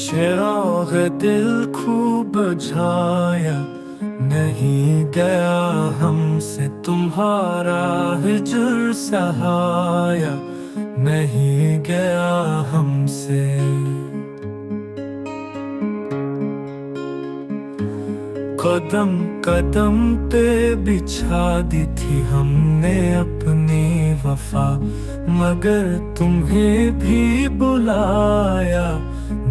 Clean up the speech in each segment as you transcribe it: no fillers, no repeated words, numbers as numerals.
चिराग दिल खूब बुझाया, नहीं गया हमसे तुम्हारा हिज्र सहाया, नहीं गया हमसे। कदम कदम पे बिछा दी थी हमने अपनी वफा, मगर तुम्हें भी बुलाया,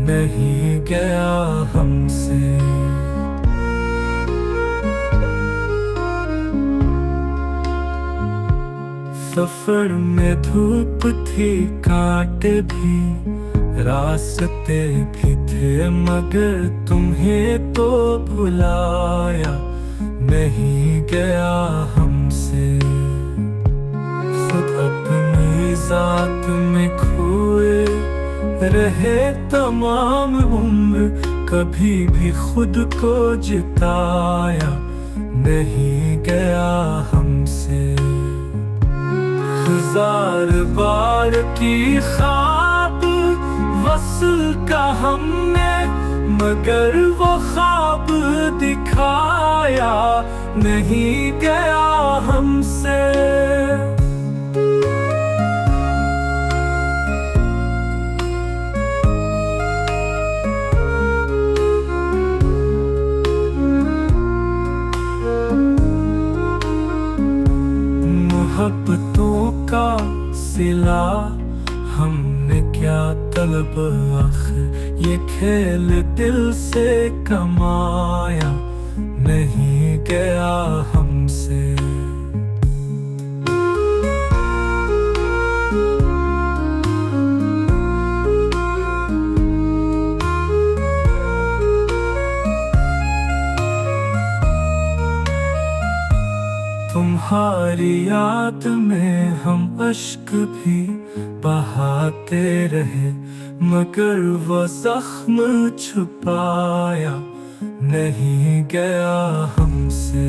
नहीं गया हमसे। सफर में धूप थी, कांटे भी, रास्ते भी थे, मगर तुम्हें तो भुलाया, नहीं गया हमसे। खुद अपनी जात में खोए रहे तमाम उम्र, कभी भी खुद को जिताया, नहीं गया हमसे। हजार बार की ख्वाब वसल का हमने, मगर वो ख्वाब दिखाया, नहीं गया हमसे। मोहब्बतों का सिला हमने क्या तलब आखिर, ये खेल दिल से कमाया, नहीं गया हमसे। तुम्हारी याद में हम अश्क भी बहाते रहे, मगर वो जख्म छुपाया, नहीं गया हमसे।